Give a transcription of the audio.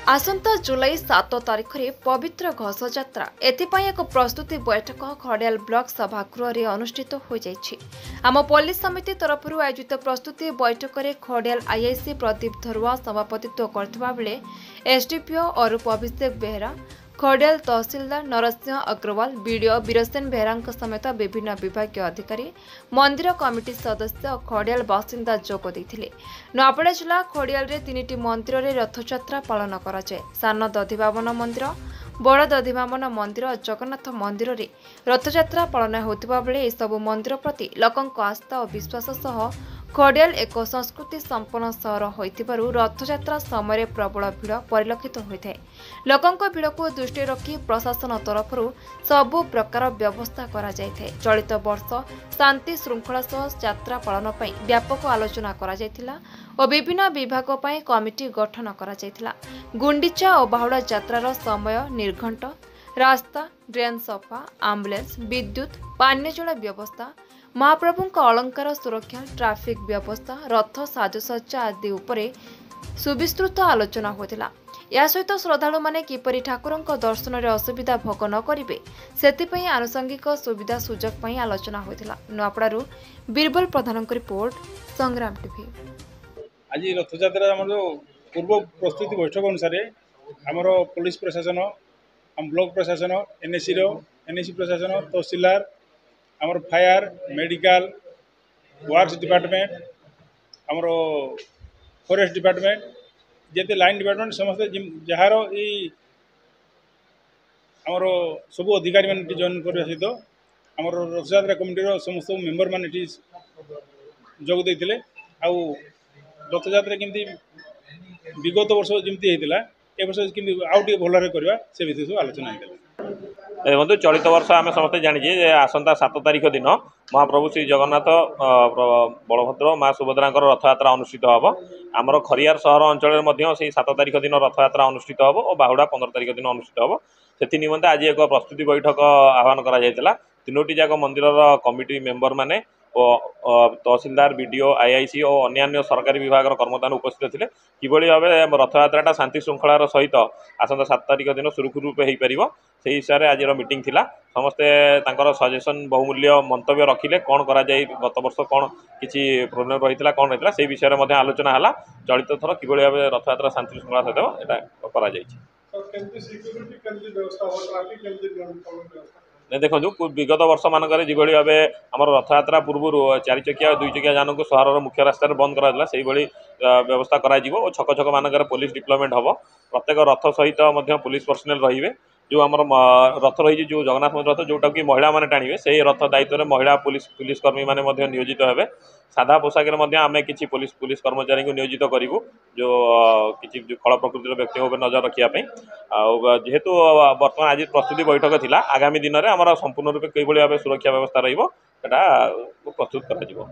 आसंता जुलाई 7 तारिख में पवित्र घोष यात्रा एथिपाई एक प्रस्तुति बैठक खड़ियाल ब्लॉक सभागृह में अनुष्ठित हो जाइछि। आम पुलिस समिति तरफ आयोजित प्रस्तुति बैठक में खड़ियाल आईआईसी प्रदीप धरुआ सभापतित्व करथिबा बेले एसडीपीओ अरूप अभिषेक बेहरा, खड़ियाल तहसीलदार नरसिंह अग्रवाल, बीडीओ बीरसेन बेहरा समेत विभिन्न विभागीय अधिकारी, मंदिर कमिटी सदस्य और खड़ियाल बासिंदा जोग देथिले। नूआपड़ा जिला खड़ियाल रे 3टी मंदिर रे रथयात्रा पालन कराଯାए। सान दधिवामन मंदिर, बड़ दधिवामन मंदिर और जगन्नाथ मंदिर रे रथयात्रा पालन होतिबा बेले ए सब मंदिर प्रति लोकंक आस्था और विश्वास सह खड़ियाल एक संस्कृति संपन्न सहर होइतिबारु रथयात्रा समय प्रबल भिड़ परिलक्षित होता है। लोकंक भिड़ को दृष्टि रखी प्रशासन तरफ सबु प्रकार व्यवस्था करा जायथे। चलित वर्ष शांति श्रृंखला सह यात्रा पालन पई व्यापक आलोचना करा जायथिला और विभिन्न विभाग पई कमिटी गठन करा जायथिला। गुंडीचा और बाहुड़ा यात्रार समय निर्घंट, रास्ता, ड्रेन सफा, आम्बुलेंस, विद्युत, पानीय जल व्यवस्था, महाप्रभुଙ୍କ अलंकार सुरक्षा, ट्राफिक व्यवस्था, रथ साजसज्जा आदि उपरे सुविस्तृत आलोचना होतिला। या सहित श्रद्धालु माने किपरि ठाकुरଙ୍କ दर्शन रे असुविधा भोग न करिवे सेतिपई आनुषंगिक सुविधा सुजोग पई आलोचना होतिला। नुआपड़ारू बीरबल प्रधानक रिपोर्ट, संग्राम टीवी। आज रथयात्रा हमर पूर्व प्रस्तुति बैठक अनुसार हमर पुलिस प्रशासन, हम ब्लॉक प्रशासन, एनएसी प्रशासन, तहसीलदार, हमर फायर, मेडिकल, वर्क्स डिपार्टमेंट, हमर फॉरेस्ट डिपार्टमेंट, जेते लाइन डिपार्टमेंट समस्त जार हमर सब अधिकारी मान जॉइन करने सहित हमर रथयात्रा कमिटीर समस्त मेंबर मान जोग देते। आउ रथयात्रा केमती विगत वर्ष जमी होता ए वर्ष केमती आउ टे भल करवा से विषय सब आलोचना होता। देखो चलित वर्ष आम समस्ते जानी आसंता 7 तारिख दिन महाप्रभु श्री जगन्नाथ, बलभद्र, माँ सुभद्रा रथयात्रा अनुष्ठित हम। आमर खरियार सहर अंचल से 7 तारिख दिन रथयात्रा अनुष्ठित हम और बाहुड़ा 15 तारिख दिन अनुष्ठित हम। से निमंते आज एक प्रस्तुति बैठक आह्वान करा 3टी जाक मंदिर कमिटी मेंबर माने तहसीलदार, बीडीओ, आईआईसी और अन्य सरकारी विभाग कर्मचारी उपस्थित थे। किभली भाव रथयात्रा शांति श्रृंखलार सहित आसंता 7 तारिख दिन सुरुखुरु रूपे हो पार से हिसाब से आज मीटिंग थिला। समस्ते तांकर सजेशन बहुमूल्य मंतव्य रखिले कौन करा जाए, गत वर्ष कौन किसी प्रोब्लेम रही कौन रही से विषय में आलोचना है। चलित थर किभली भाव रथयात्रा शांति श्रृंखला सहित यहाँ करा देखो विगत वर्ष मानक जो भाव आम रथयात्रा पूर्व 4 चकिया 2 चकिया जान को सहर मुख्य रास्तार बंद करा से व्यवस्था करा और छक छक मानक पुलिस डिप्लॉयमेंट हम। प्रत्येक रथ सहित पुलिस पर्सनेल रे जो आम रथ रही जो जगन्नाथ मंदिर रथ जोटा कि महिला माने टाणिबे से रथ दायित्व में महिला पुलिसकर्मी माने नियोजित हेबे। साधा पोशाक आम किसी पुलिस कर्मचारी को नियोजित करूँ जो किसी खल प्रकृतिर व्यक्ति नजर रखापी। जेहेतु बर्तमान आज प्रस्तुति बैठक थिला, आगामी दिन में आम संपूर्ण रूपे कई भाव सुरक्षा व्यवस्था रहा प्रस्तुत करा।